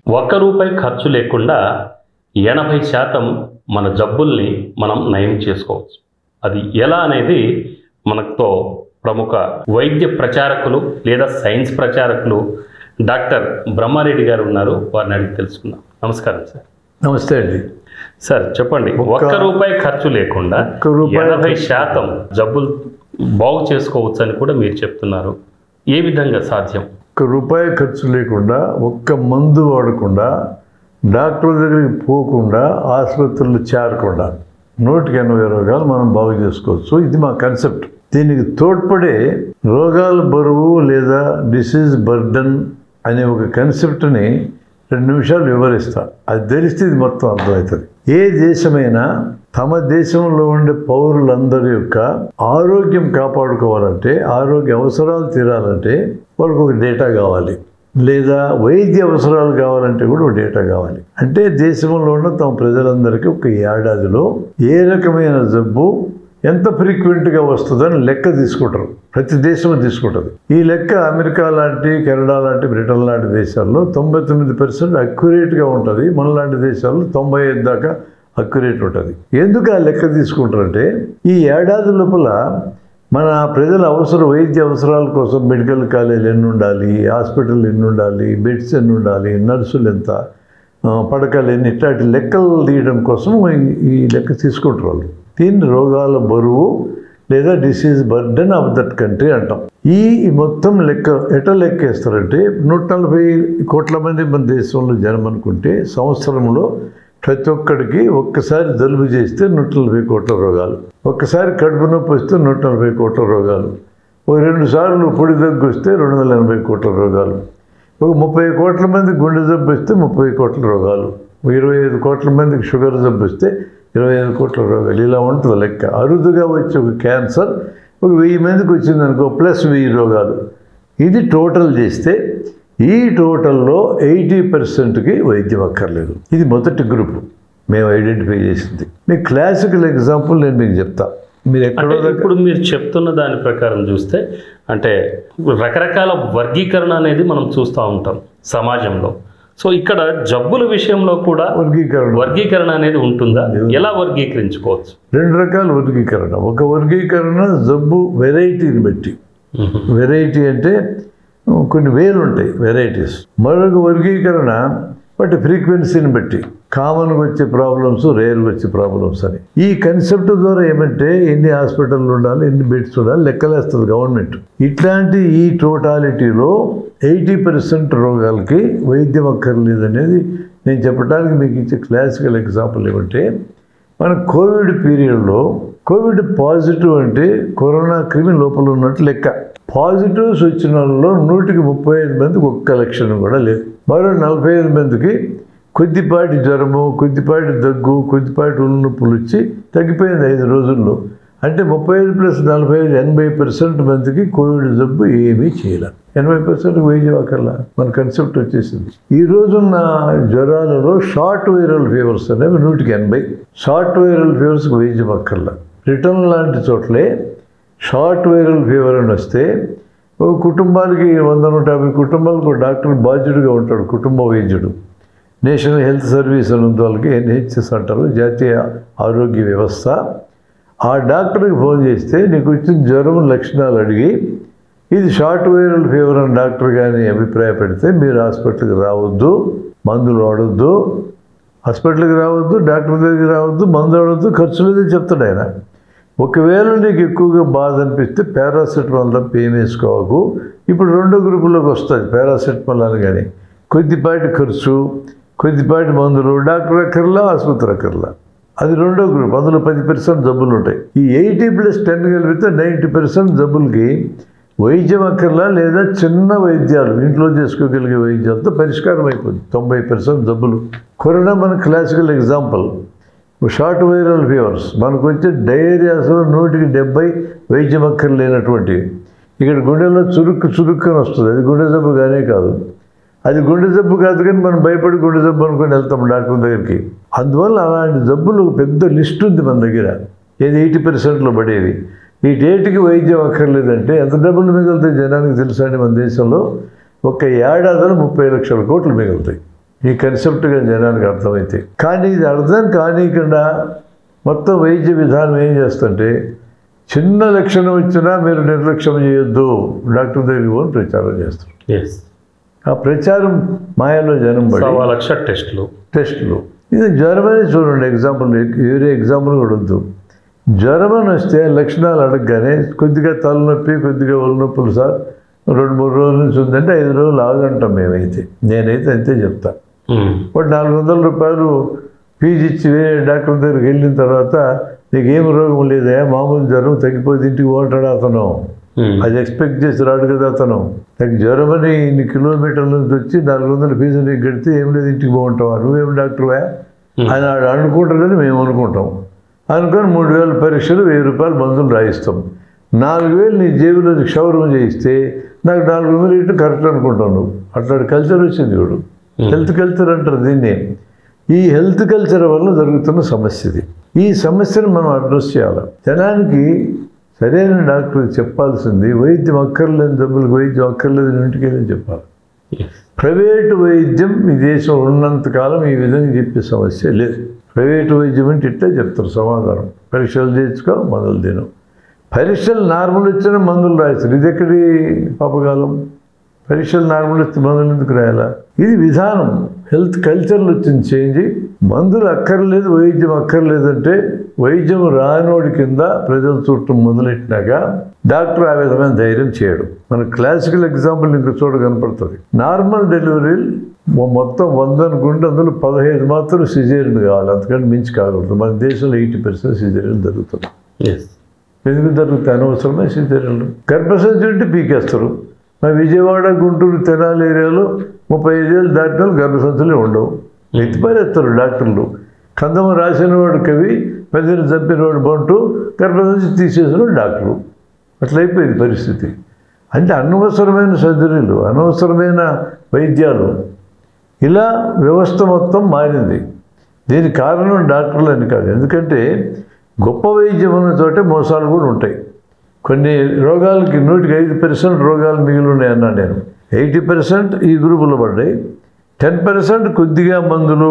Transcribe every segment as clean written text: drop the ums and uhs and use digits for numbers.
ఒక్క రూపాయి ఖర్చు లేకుండా 80% మన జబ్బుల్ని మనం నయం చేసుకోవచ్చు. అది ఎలా అనేది మనతో ప్రముఖ వైద్య ప్రచారకులు లేదా సైన్స్ ప్రచారకులు డాక్టర్ బ్రహ్మారెడ్డి గారు ఉన్నారు. వారిని అడిగి తెలుసుకుందాం. నమస్కారం సార్. నమస్తే అండి. సార్ చెప్పండి, ఒక్క రూపాయి ఖర్చు లేకుండా 80% జబ్బులు బాగు చేసుకోవచ్చు అని కూడా మీరు చెప్తున్నారు. ఏ విధంగా సాధ్యం? ఒక్క రూపాయి ఖర్చు లేకుండా, ఒక్క మందు వాడకుండా, డాక్టర్ దగ్గరికి పోకుండా, ఆసుపత్రులు చేరకుండా 180 రోగాలు మనం బాగు చేసుకోవచ్చు. ఇది మా కన్సెప్ట్. దీనికి తోడ్పడే రోగాల బరువు లేదా డిసీజ్ బర్డన్ అనే ఒక కన్సెప్ట్ని 2 నిమిషాలు వివరిస్తా. అది తెలిస్తే ఇది మొత్తం అర్థమవుతుంది. ఏ దేశమైనా తమ దేశంలో ఉండే పౌరులందరి యొక్క ఆరోగ్యం కాపాడుకోవాలంటే, ఆరోగ్య అవసరాలు తీరాలంటే వాళ్ళకు ఒక డేటా కావాలి, లేదా వైద్య అవసరాలు కావాలంటే కూడా ఒక డేటా కావాలి. అంటే దేశంలో ఉన్న తమ ప్రజలందరికీ ఒక ఏడాదిలో ఏ రకమైన జబ్బు ఎంత ఫ్రీక్వెంట్గా వస్తుందని లెక్క తీసుకుంటారు. ప్రతి దేశం తీసుకుంటుంది. ఈ లెక్క అమెరికా లాంటి, కెనడా లాంటి, బ్రిటన్ లాంటి దేశాల్లో 99% అక్యురేట్గా ఉంటుంది. మన లాంటి దేశాల్లో 95 దాకా అక్యురేట్ ఉంటుంది. ఎందుకు ఆ లెక్క తీసుకుంటారంటే, ఈ ఏడాది లోపల మన ప్రజల వైద్య అవసరాల కోసం మెడికల్ కాలేజీలు ఎన్ని ఉండాలి, హాస్పిటల్ ఎన్ని ఉండాలి, బెడ్స్ ఎన్ని ఉండాలి, నర్సులు ఎంత, పడకలు ఎన్ని, ఇట్లాంటి లెక్కలు తీయడం కోసం ఈ లెక్క తీసుకుంటారు వాళ్ళు. దీన్ని రోగాల బరువు లేదా disease burden of that country అంటాం. ఈ మొత్తం లెక్క ఎట్లా లెక్కేస్తారంటే, 140 కోట్ల మంది మన దేశంలో జనం అనుకుంటే సంవత్సరంలో ప్రతి ఒక్కడికి ఒక్కసారి జలుబు చేస్తే 140 కోట్ల రోగాలు, ఒక్కసారి కడుపు నొప్పి వస్తే 140 కోట్ల రోగాలు, ఒక 2 సార్లు పొడి దగ్గు వస్తే 280 కోట్ల రోగాలు, ఒక 30 కోట్ల మందికి గుండె జబ్బు వస్తే 30 కోట్ల రోగాలు, 25 కోట్ల మందికి షుగర్ జబ్బు వస్తే 25 కోట్ల రోగాలు. ఇలా ఉంటుంది లెక్క. అరుదుగా వచ్చే ఒక క్యాన్సర్ ఒక 1000 మందికి వచ్చిందనుకో, ప్లస్ 1000 రోగాలు. ఇది టోటల్ చేస్తే ఈ టోటల్లో 80%కి వైద్యం అక్కర్లేదు. ఇది మొదటి గ్రూప్ మేము ఐడెంటిఫై చేసింది. మీ క్లాసికల్ ఎగ్జాంపుల్ నేను మీకు చెప్తా. మీరు ఎక్కడో ఇప్పుడు మీరు చెప్తున్న దాని ప్రకారం చూస్తే, అంటే రకరకాల వర్గీకరణ అనేది మనం చూస్తూ ఉంటాం సమాజంలో. సో ఇక్కడ జబ్బుల విషయంలో కూడా వర్గీకరణ అనేది ఉంటుందా? ఎలా వర్గీకరించుకోవచ్చు? 2 రకాల వర్గీకరణ. ఒక వర్గీకరణ జబ్బు వెరైటీని బట్టి. వెరైటీ అంటే కొన్ని వేలు ఉంటాయి వెరైటీస్. మరొక వర్గీకరణ బట్టి ఫ్రీక్వెన్సీని బట్టి, కామన్గా వచ్చే ప్రాబ్లమ్స్, రేర్గా వచ్చే ప్రాబ్లమ్స్ అని. ఈ కన్సెప్ట్ ద్వారా ఏమంటే ఎన్ని హాస్పిటల్ ఉండాలి, ఎన్ని బెడ్స్ ఉండాలి లెక్కలేస్తుంది గవర్నమెంట్. ఇట్లాంటి ఈ టోటాలిటీలో 80% రోగాలకి వైద్యం అక్కర్లేదు అనేది నేను చెప్పడానికి మీకు ఇచ్చే క్లాసికల్ ఎగ్జాంపుల్ ఏమంటే, మన కోవిడ్ పీరియడ్లో కోవిడ్ పాజిటివ్ అంటే కరోనా క్రిమి లోపల ఉన్నట్టు లెక్క. పాజిటివ్స్ వచ్చిన వాళ్ళలో 100కి 35 మందికి ఒక్క లక్షణం కూడా లేదు. మరో 45 మందికి కొద్దిపాటి జ్వరము, కొద్దిపాటి దగ్గు, కొద్దిపాటి ఒళ్ళు నొప్పులు వచ్చి తగ్గిపోయింది 5 రోజుల్లో. అంటే 35 + 45 80% మందికి కోవిడ్ జబ్బు ఏమీ చేయలేదు. 80% వైద్యం అక్కర్లా. మన కన్సెప్ట్ వచ్చేసింది. ఈ రోజున్న జ్వరాలలో షార్ట్ వైరల్ ఫీవర్స్ అనేవి 100కి 80. షార్ట్ వైరల్ ఫీవర్స్కి వైద్యం అక్కర్లా. బ్రిటన్ లాంటి చోట్లే షార్ట్ వైరల్ ఫీవర్ అని వస్తే ఒక కుటుంబానికి 100-150 కుటుంబాలకు డాక్టర్ బాధ్యుడిగా ఉంటాడు, కుటుంబ వైద్యుడు. నేషనల్ హెల్త్ సర్వీస్ అని ఉంది వాళ్ళకి, NHS అంటారు, జాతీయ ఆరోగ్య వ్యవస్థ. ఆ డాక్టర్కి ఫోన్ చేస్తే నీకు వచ్చిన జ్వరం లక్షణాలు అడిగి ఇది షార్ట్ వైరల్ ఫీవర్ అని డాక్టర్ కానీ అభిప్రాయపెడితే మీరు హాస్పిటల్కి రావద్దు, మందులు వాడొద్దు, హాస్పిటల్కి రావద్దు, డాక్టర్ దగ్గరికి రావద్దు, మందు వాడొద్దు, ఖర్చు లేదని చెప్తాడు ఆయన. ఒకవేళ నీకు ఎక్కువగా బాధ అనిపిస్తే పారాసెటమాల్ తప్ప ఏం వేసుకోవకు. ఇప్పుడు 2వ గ్రూపులోకి వస్తుంది పారాసెటమాల్ అని. కానీ కొద్దిపాటి ఖర్చు, కొద్దిపాటి మందులు, డాక్టర్ అక్కర్లా, ఆసుపత్రి అక్కర్లా. అది 2వ గ్రూప్. అందులో 10% జబ్బులు ఉంటాయి. ఈ 80+10 కలిపితే 90% జబ్బులకి వైద్యం అక్కర్లా, లేదా చిన్న వైద్యాలు ఇంట్లో చేసుకోగలిగే వైద్యాలతో పరిష్కారం అయిపోతుంది 90% జబ్బులు. కరోనా మన classical example. Short viral fevers మనకు వచ్చే డయేరియాస్లో 100కి 70 వైద్యం అక్కర్లేనటువంటివి. ఇక్కడ గుండెలో చురుక్కు అని వస్తుంది. అది గుండె జబ్బు కానీ కాదు. అది గుండె జబ్బు కాదు, కానీ మనం భయపడి గుండె జబ్బు అనుకొని వెళ్తాం డాక్టర్ దగ్గరికి. అందువల్ల అలాంటి జబ్బులు పెద్ద లిస్ట్ ఉంది మన దగ్గర. ఏది 80%లో పడేవి. ఈ డేట్కి వైద్యం అక్కర్లేదంటే ఎంత డబ్బులు మిగులుతాయి జనానికి తెలుసా అండి? మన దేశంలో ఒక ఏడాదిలో 30 లక్షల కోట్లు మిగులుతాయి. ఈ కన్సెప్ట్గా జనానికి అర్థమైతే. కానీ ఇది అర్థం కానీకుండా మొత్తం వైద్య విధానం ఏం చేస్తుంటే చిన్న లక్షణం వచ్చినా మీరు నిర్లక్ష్యం చేయొద్దు, డాక్టర్ దగ్గరికి పోని ప్రచారం చేస్తారు. ఆ ప్రచారం మాయలో జనం పడి 1,00,000 టెస్టులు. ఇది జ్వరం అని చూడండి, ఎగ్జాంపుల్ వేరే ఎగ్జాంపుల్ కూడా వద్దు. జ్వరం అని వస్తే లక్షణాలు అడగగానే కొద్దిగా తలనొప్పి, కొద్దిగా ఒళ్ళనొప్పులు సార్ 2-3 రోజుల నుంచి ఉందంటే 5 రోజులు ఆగంటాం మేమైతే. నేనైతే అంతే చెప్తా. వాడు 400 రూపాయలు ఫీజు ఇచ్చి వేరే డాక్టర్ దగ్గరికి వెళ్ళిన తర్వాత నీకేం రోగం లేదా, మామూలు జ్వరం తగ్గిపోతే ఇంటికి పోంటాడు అతను. అది ఎక్స్పెక్ట్ చేసి రాడు కదా అతను. నాకు జ్వరం అని ఇన్ని కిలోమీటర్ల నుంచి వచ్చి 400 ఫీజు నీకు కడితే ఏం లేదు ఇంటికి బాగుంటావా, నువ్వేం డాక్టర్వా అని అనుకుంటాడని మేము అనుకుంటాం. అనుకొని 3,000 పరీక్షలు 1,000 రూపాయలు మందులు రాయిస్తాం. 4,000 నీ జేబులో క్షౌరం చేయిస్తే నాకు 400 ఇటు కరెక్ట్ అనుకుంటాను. నువ్వు అట్లాంటి కల్చర్ వచ్చింది ఇప్పుడు. హెల్త్ కల్చర్ అంటారు దీన్ని. ఈ హెల్త్ కల్చర్ వల్ల జరుగుతున్న సమస్య ఇది. ఈ సమస్యను మనం అడ్రస్ చేయాలి. జనానికి సరైన డాక్టర్ చెప్పాల్సింది వైద్యం అక్కర్లేని జబ్బులకు వైద్యం అక్కర్లేదని ఇంటికి వెళ్ళని చెప్పాలి. ప్రైవేటు వైద్యం ఈ దేశం ఉన్నంతకాలం ఈ విధంగా చెప్పే సమస్య లేదు. ప్రైవేటు వైద్యం అంటే ఇట్లే చెప్తారు సమాధానం, పరీక్షలు చేయించుకో మందులు తిను. పరీక్షలు నార్మల్ వచ్చిన మందులు రాయిస్తారు. ఇది ఎక్కడి పాపకాలం? పరీక్షలు నార్మల్ వచ్చి మందులు ఎందుకు రాయాలా? ఇది విధానం. హెల్త్ కల్చర్లో వచ్చిన చేంజ్. మందులు అక్కర్లేదు, వైద్యం అక్కర్లేదంటే వైద్యం రానోడి కింద ప్రజలు చుట్టం మొదలెట్టినాక డాక్టర్ ఆ విధమైన ధైర్యం చేయడు. మన క్లాసికల్ ఎగ్జాంపుల్ ఇంక చోట కనపడుతుంది. నార్మల్ డెలివరీలు మొత్తం 100 అనుకుంటే అందులో 15 మాత్రం సిజేరియన్ కావాలి, అంతకంటే మించి కాకూడదు. మన దేశంలో 80% సిజేరియన్ జరుగుతుంది. ఎందుకు జరుగుతాయి? అనవసరమే సిజేరియన్లు. గర్భసంచి ఉంటే పీకేస్తారు. మా విజయవాడ, గుంటూరు, తెనాలి ఏరియాలో 35 ఏళ్ళు దాటిన వాళ్ళు గర్భసంచులే ఉండవు, ఎత్తిపారేస్తారు డాక్టర్లు. కందమ రాసినవాడు కవి, పెద్దలు చంపినవాడు బంటూ, గర్భసంచి తీసేసిన డాక్టరు. అట్లయిపోయింది పరిస్థితి. అంటే అనవసరమైన సర్జరీలు, అనవసరమైన వైద్యాలు, ఇలా వ్యవస్థ మొత్తం మారింది. దీనికి కారణం డాక్టర్లు అని కాదు. ఎందుకంటే గొప్ప వైద్యం ఉన్న చోటే మోసాలు కూడా ఉంటాయి. కొన్ని రోగాలకి 100% రోగాలు మిగిలి ఉన్నాయన్నాను నేను. 80% ఈ గ్రూపులో పడ్డాయి. 10% కొద్దిగా మందులు,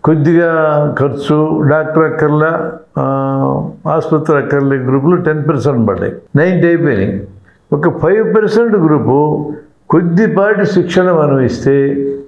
కొద్దిగా ఖర్చు, డాక్టర్ అక్కర్లా, ఆసుపత్రి అక్కర్లే గ్రూపులు 10% పడ్డాయి. 90 అయిపోయినాయి. ఒక 5% గ్రూపు కొద్దిపాటి శిక్షణ మనం ఇస్తే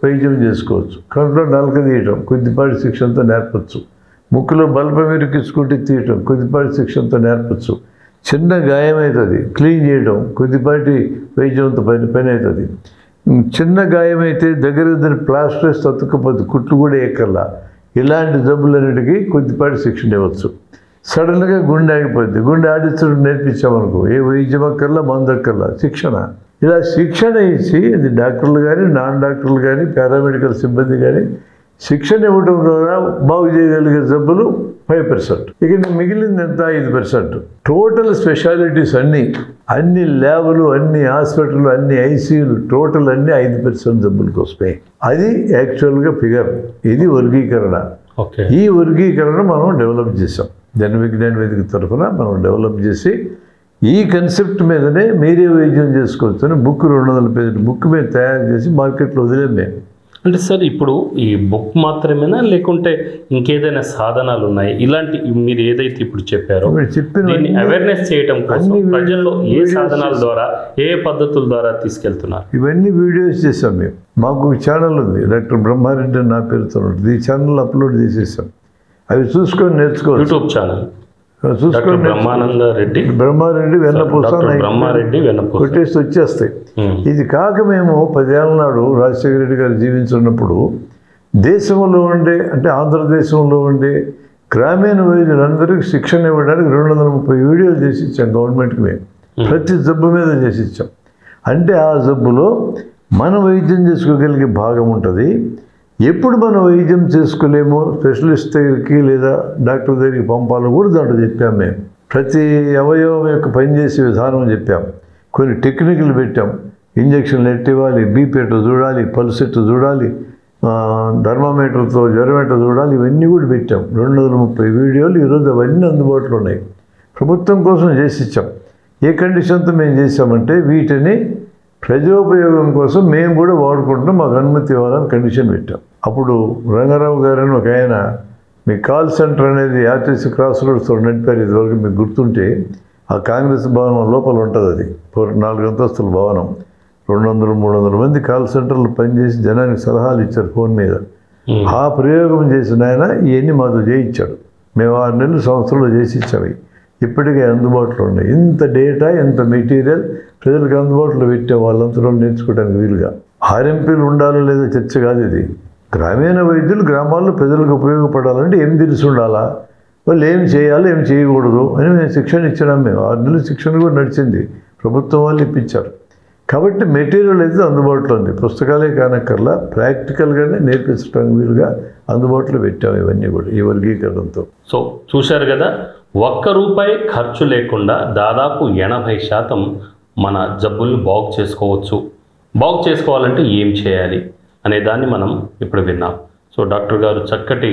వైద్యం చేసుకోవచ్చు. కడుపులో నలక తీయటం కొద్దిపాటి శిక్షణతో నేర్పచ్చు. ముక్కులో బల్బం ఇరికించుకుంటే తీయటం కొద్దిపాటి శిక్షణతో నేర్పచ్చు. చిన్న గాయం అవుతుంది, క్లీన్ చేయడం కొద్దిపాటి వైద్యంతో పని అవుతుంది. చిన్న గాయం అయితే దగ్గర ప్లాస్టర్ వేసి తతుక్కపోతే కుట్లు కూడా ఎక్కర్లా. ఇలాంటి జబ్బులన్నిటికీ కొద్దిపాటి శిక్షణ ఇవ్వచ్చు. సడన్గా గుండె ఆగిపోద్ది, గుండె ఆడించడం నేర్పించామనుకో ఏ వైద్యం అక్కర్లా, మందు అక్కర్లా, శిక్షణ. ఇలా శిక్షణ ఇచ్చి అది డాక్టర్లు కానీ, నాన్ డాక్టర్లు కానీ, పారామెడికల్ సిబ్బంది కానీ శిక్షణ ఇవ్వడం ద్వారా బాగు చేయగలిగే జబ్బులు 5%. ఇక మిగిలింది ఎంత? 5%. టోటల్ స్పెషాలిటీస్ అన్ని ల్యాబులు, అన్ని హాస్పిటల్, అన్ని ఐసీయూలు టోటల్ అన్నీ 5% జబ్బులకు వస్తాయి. అది యాక్చువల్గా ఫిగర్. ఇది వర్గీకరణ. ఈ వర్గీకరణ మనం డెవలప్ చేసాం. జనవిజ్ఞాన వేదిక తరఫున మనం డెవలప్ చేసి ఈ కన్సెప్ట్ మీదనే మీరే వైద్యం చేసుకోవచ్చు అని బుక్ 200 పేజీల బుక్ మీద తయారు చేసి మార్కెట్లో వదిలేం మేము. అంటే సార్ ఇప్పుడు ఈ బుక్ మాత్రమేనా లేకుంటే ఇంకేదైనా సాధనాలు ఉన్నాయి? ఇలాంటి మీరు ఏదైతే ఇప్పుడు చెప్పారో దీన్ని అవేర్నెస్ చేయడం కోసం ప్రజల్లో ఏ సాధనాల ద్వారా, ఏ పద్ధతుల ద్వారా తీసుకెళ్తున్నారు? ఇవన్నీ వీడియోస్ చేసాం మేము. మాకు ఒక ఛానల్ ఉంది, డాక్టర్ బ్రహ్మారెడ్డి నా పేరుతో ఉంటుంది. ఈ ఛానల్ అప్లోడ్ చేసేసాం. అవి చూసుకొని నేర్చుకోవచ్చు. యూట్యూబ్ ఛానల్ చూసుకొని బ్రహ్మారెడ్డి వెన్నపూస కొట్టేసి వచ్చేస్తాయి. ఇది కాక మేము 10 ఏళ్ళ నాడు రాజశేఖర రెడ్డి గారు జీవించున్నప్పుడు దేశంలో ఉండే, అంటే ఆంధ్రదేశంలో ఉండే గ్రామీణ వైద్యులందరికీ శిక్షణ ఇవ్వడానికి 230 వీడియోలు చేసి ఇచ్చాం గవర్నమెంట్కి. మేము ప్రతి జబ్బు మీద చేసి ఇచ్చాం. అంటే ఆ జబ్బులో మనం వైద్యం చేసుకోగలిగే భాగం ఉంటుంది. ఎప్పుడు మనం వైద్యం చేసుకోలేమో స్పెషలిస్ట్ దగ్గరికి లేదా డాక్టర్ దగ్గరికి పంపాలో కూడా దాంట్లో చెప్పాం. మేము ప్రతి అవయవం యొక్క పనిచేసే విధానం చెప్పాం. కొన్ని టెక్నిక్లు పెట్టాం. ఇంజక్షన్లు ఎట్టు ఇవ్వాలి, బీపీ ఎట్టు చూడాలి, పల్స్ ఎట్టు చూడాలి, థర్మామీటర్తో జ్వరం ఎట్టు చూడాలి, ఇవన్నీ కూడా పెట్టాం. 230 వీడియోలు ఈరోజు అవన్నీ అందుబాటులో ఉన్నాయి. ప్రభుత్వం కోసం చేసి ఇచ్చాం. ఏ కండిషన్తో మేము చేసామంటే వీటిని ప్రజోపయోగం కోసం మేము కూడా వాడుకుంటున్నాం, మాకు అనుమతి ఇవ్వాలని కండిషన్ పెట్టాం. అప్పుడు రంగారావు గారని ఒక ఆయన మీ కాల్ సెంటర్ అనేది ఆర్టీసీ క్రాస్ రోడ్స్తో నడిపారు ఇదివరకు మీకు గుర్తుంటే ఆ కాంగ్రెస్ భవనం లోపల ఉంటుంది అది 4 అంతస్తుల భవనం 200-300 మంది కాల్ సెంటర్లు పనిచేసి జనానికి సలహాలు ఇచ్చారు ఫోన్ మీద ఆ ప్రయోగం చేసిన ఆయన ఇవన్నీ మాతో చేయించాడు మేము 6 నెలలు సంవత్సరంలో చేసి ఇచ్చాము ఇప్పటికే అందుబాటులో ఉన్నాయి ఇంత డేటా ఇంత మెటీరియల్ ప్రజలకు అందుబాటులో పెట్టే వాళ్ళంతలో నేర్చుకోవడానికి వీలుగా ఆర్ఎంపీలు ఉండాలో లేదో చర్చ కాదు ఇది గ్రామీణ వైద్యులు గ్రామాల్లో ప్రజలకు ఉపయోగపడాలంటే ఏం తెలిసి ఉండాలా వాళ్ళు ఏం చేయాలి ఏం చేయకూడదు అని మేము శిక్షణ ఇచ్చినాం మేము 6 నెలలు శిక్షణ కూడా నడిచింది ప్రభుత్వం వాళ్ళు ఇప్పించారు కాబట్టి మెటీరియల్ అయితే అందుబాటులో ఉంది పుస్తకాలే కానక్కర్లా ప్రాక్టికల్గానే నేర్పించడానికి వీలుగా అందుబాటులో పెట్టాము ఇవన్నీ కూడా ఈ వర్గీకరణతో సో చూశారు కదా ₹1 ఖర్చు లేకుండా దాదాపు 80% మన జబ్బుల్ని బాగు చేసుకోవచ్చు బాగు చేసుకోవాలంటే ఏం చేయాలి అనే దాన్ని మనం ఇప్పుడు విన్నాం సో డాక్టర్ గారు చక్కటి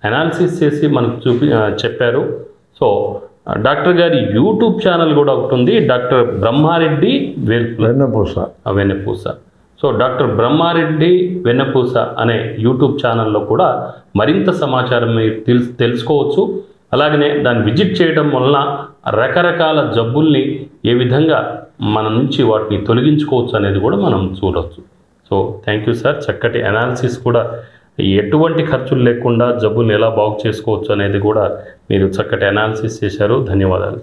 అనాలిసిస్ చేసి మనకు చెప్పారు సో డాక్టర్ గారి యూట్యూబ్ ఛానల్ కూడా ఒకటి ఉంది డాక్టర్ బ్రహ్మారెడ్డి వెన్నపూస సో డాక్టర్ బ్రహ్మారెడ్డి వెన్నపూస అనే యూట్యూబ్ ఛానల్లో కూడా మరింత సమాచారం మీరు తెలుసుకోవచ్చు అలాగనే దాన్ని విజిట్ చేయడం వలన రకరకాల జబ్బుల్ని ఏ విధంగా మన నుంచి వాటిని తొలగించుకోవచ్చు అనేది కూడా మనం చూడవచ్చు సో థ్యాంక్ యూ సార్ చక్కటి అనాలిసిస్ కూడా ఎటువంటి ఖర్చులు లేకుండా జబ్బుల్ని ఎలా బాగు చేసుకోవచ్చు అనేది కూడా మీరు చక్కటి అనాలిసిస్ చేశారు ధన్యవాదాలు